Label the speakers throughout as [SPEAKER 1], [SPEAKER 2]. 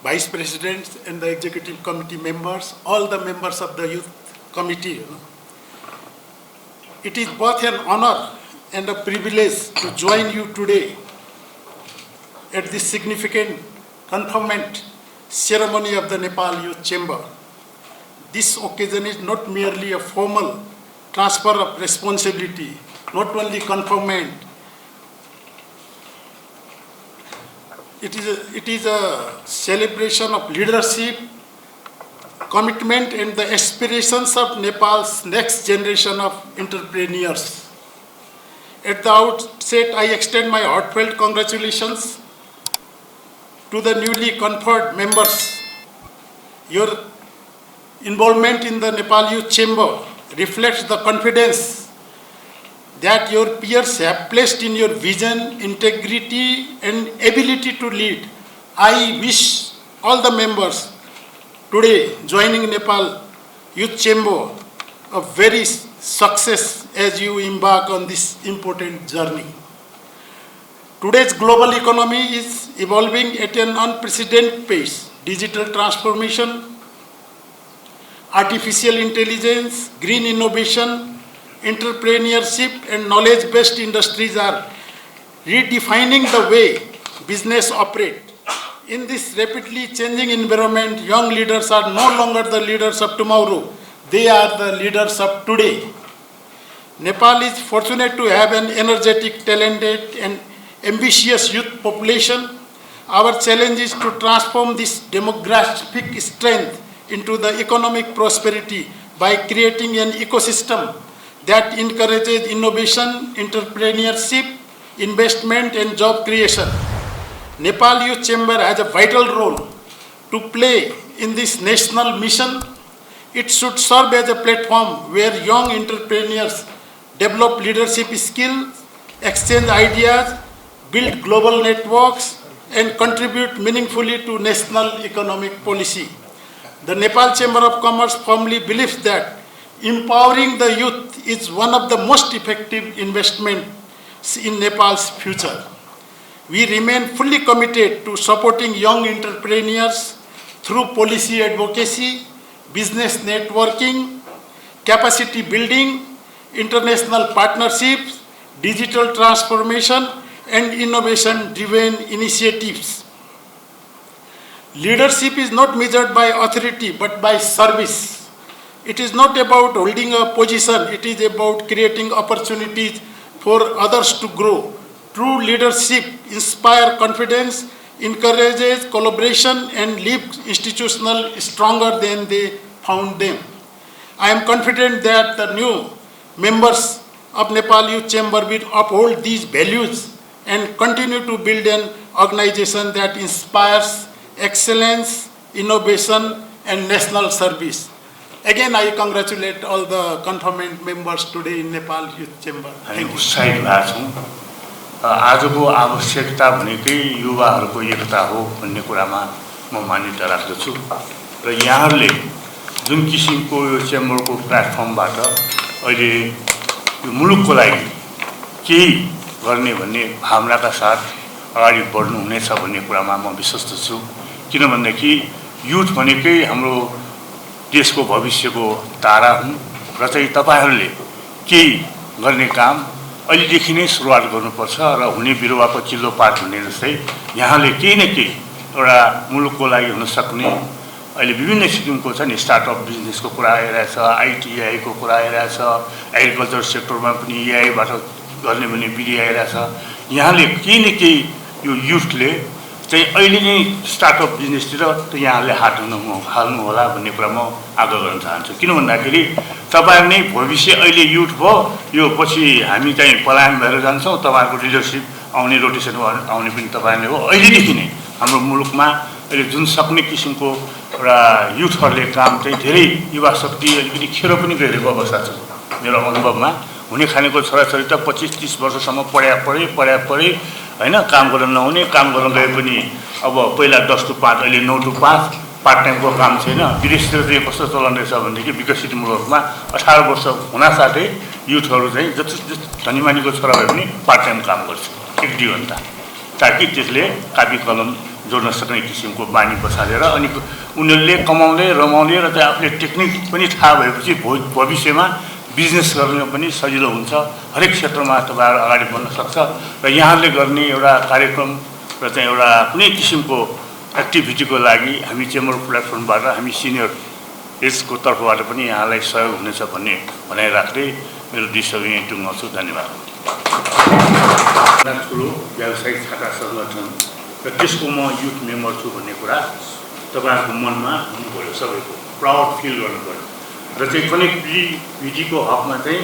[SPEAKER 1] Vice Presidents and the Executive Committee members, all the members of the Youth Committee. It is both an honor and a privilege to join you today at this significant conferment ceremony of the Nepal Youth Chamber. This occasion is not merely a formal transfer of responsibility, not only conferment. It is a celebration of leadership, commitment, and the aspirations of Nepal's next generation of entrepreneurs. At the outset, I extend my heartfelt congratulations to the newly conferred members. Your involvement in the Nepal Youth Chamber reflects the confidence that your peers have placed in your vision, integrity, and ability to lead. I wish all the members today joining Nepal Youth Chamber a very success as you embark on this important journey. Today's global economy is evolving at an unprecedented pace. Digital transformation, artificial intelligence, green innovation, entrepreneurship, and knowledge-based industries are redefining the way business operates. In this rapidly changing environment, young leaders are no longer the leaders of tomorrow. They are the leaders of today. Nepal is fortunate to have an energetic, talented, and ambitious youth population. Our challenge is to transform this demographic strength into the economic prosperity by creating an ecosystem that encourages innovation, entrepreneurship, investment, and job creation. Nepal Youth Chamber has a vital role to play in this national mission. It should serve as a platform where young entrepreneurs develop leadership skills, exchange ideas, build global networks, and contribute meaningfully to national economic policy. The Nepal Chamber of Commerce firmly believes that empowering the youth is one of the most effective investments in Nepal's future. We remain fully committed to supporting young entrepreneurs through policy advocacy, business networking, capacity building, international partnerships, digital transformation, and innovation-driven initiatives. Leadership is not measured by authority but by service. It is not about holding a position, it is about creating opportunities for others to grow. True leadership inspires confidence, encourages collaboration, and leaves institutions stronger than they found them. I am confident that the new members of Nepal Youth Chamber will uphold these values and continue to build an organization that inspires excellence, innovation, and national service. Again, I congratulate all the conferment members today in Nepal Youth Chamber.
[SPEAKER 2] हामी उत्साहित भएका छौँ। आजको आवश्यकता भनेकै युवाहरूको एकता हो भन्ने कुरामा म मान्यता राख्दछु र यहाँहरूले जुन किसिमको यो चेम्बरको प्लेटफर्मबाट अहिले यो मुलुकको लागि केही गर्ने भन्ने भावनाका साथ अगाडि बढ्नुहुनेछ भन्ने कुरामा म विश्वस्त छु। किनभनेदेखि युथ भनेकै हाम्रो देशको भविष्यको तारा हुन् र चाहिँ तपाईहरूले केही गर्ने काम अहिलेदेखि नै सुरुवात गर्नुपर्छ र हुने बिरुवाको चिल्लो पात हुने जस्तै यहाँले केही न केही एउटा मुलुकको लागि हुन सक्ने अहिले विभिन्न किसिमको छ नि स्टार्टअप बिजनेसको कुरा आइरहेछ, आइटिआईको कुरा आइरहेछ, एग्रिकल्चर सेक्टरमा पनि एआईबाट गर्ने भन्ने विधि आइरहेछ। यहाँले केही न केही यो युथले चाहिँ अहिले नै स्टार्टअप बिजनेसतिर त यहाँले हाल्नु होला भन्ने कुरा म आग्रह गर्न चाहन्छु। किन भन्दाखेरि तपाईहरु नै भविष्य अहिले युथ भयो, यो पछि हामी चाहिँ पलायन भएर जान्छौँ, तपाईहरुको लिडरशिप आउने रोटेसन आउने पनि तपाईहरुले हो। अहिलेदेखि नै हाम्रो मुलुकमा अहिले जुन सक्ने किसिमको एउटा युथहरूले काम चाहिँ धेरै युवा शक्ति अलिकति खेर पनि गइरहेको अवस्था छ। मेरो अनुभवमा हुने खानेको छोराछोरी त 25-30 वर्षसम्म पढे हैन, काम गर्न नहुने, काम गर्न गए पनि अब पहिला 10 to 5 अहिले 9 to 5 पार्ट टाइमको काम छैन। विदेशतिर चाहिँ कस्तो चलन रहेछ भनेदेखि विकसित मुलुकमा 18 वर्ष हुनासाथै युथहरू चाहिँ जति धनीमानीको छोरा भए पनि पार्ट टाइम काम गर्छ 1-2 घण्टा, ताकि त्यसले कापी कलम जोड्न सक्ने किसिमको बानी बसालेर अनि उनीहरूले कमाउने रमाउने र चाहिँ आफूले टेक्निक पनि थाहा भएपछि भविष्यमा बिजनेस गर्न पनि सजिलो हुन्छ। हरेक क्षेत्रमा तपाईँहरू अगाडि बढ्न सक्छ र यहाँले गर्ने एउटा कार्यक्रम र चाहिँ एउटा कुनै किसिमको एक्टिभिटीको लागि हामी चेम्बर प्लेटफर्मबाट हामी सिनियर एजको तर्फबाट पनि यहाँलाई सहयोग हुनेछ भन्ने भनाइ राख्दै मेरो दृश्यहरू यहीँ टुङ्गाउँछु। धन्यवाद। ठुलो व्यावसायिक शाखा सङ्गठन र त्यसको म युथ मेम्बर छु भन्ने कुरा तपाईँहरूको मनमा हुनु पऱ्यो, सबैको प्राउड फिल गर्नु पऱ्यो र चाहिँ कनेक्टिभिटीको हकमा चाहिँ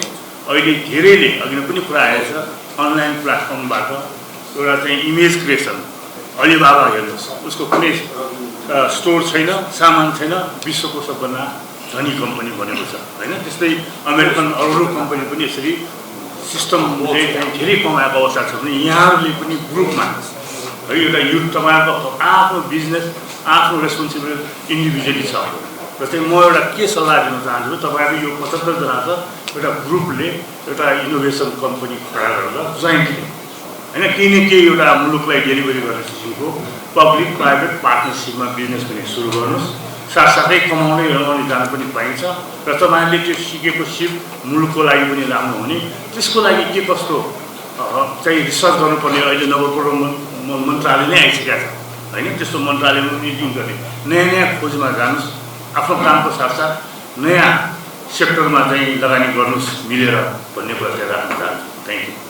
[SPEAKER 2] अहिले धेरैले अघि पनि कुरा आएछ अनलाइन प्लेटफर्मबाट एउटा चाहिँ इमेज क्रिएसन। अलिबाबा हेर्नुहोस्, उसको कुनै स्टोर छैन, सामान छैन, विश्वको सबभन्दा धनी कम्पनी बनेको छ होइन। त्यस्तै अमेरिकन अरू कम्पनी पनि यसरी सिस्टमले चाहिँ धेरै कमाएको अवस्था छ भने यहाँहरूले पनि ग्रुपमा है एउटा युथ तपाईँहरूको आफ्नो बिजनेस आफ्नो रेस्पोन्सिबिलिटी इन्डिभिजुअली छ र चाहिँ म एउटा के सल्लाह दिन चाहन्छु, तपाईँहरू यो 75 जना छ एउटा ग्रुपले एउटा इनोभेसन कम्पनी खडा गरेर जोइन्टली होइन केही न केही एउटा मुलुकलाई डेलिभरी गर्ने किसिमको पब्लिक प्राइभेट पार्टनरसिपमा बिजनेस पनि सुरु गर्नुहोस्। साथसाथै कमाउने रमाउने जान पनि पाइन्छ र तपाईँहरूले त्यो सिकेको सिप मुलुकको लागि पनि राम्रो हुने। त्यसको लागि के कस्तो चाहिँ रिसर्च गर्नुपर्ने अहिले नवप्रवर्तन मन्त्रालय नै आइसकेको छ होइन। त्यस्तो मन्त्रालयमा मिटिङ गर्ने नयाँ खोजमा जानुहोस्, आफ्नो कामको साथसाथ नयाँ सेक्टरमा चाहिँ लगानी गर्नुहोस् मिलेर भन्ने कुरा चाहिँ राख्न चाहन्छु। Thank you.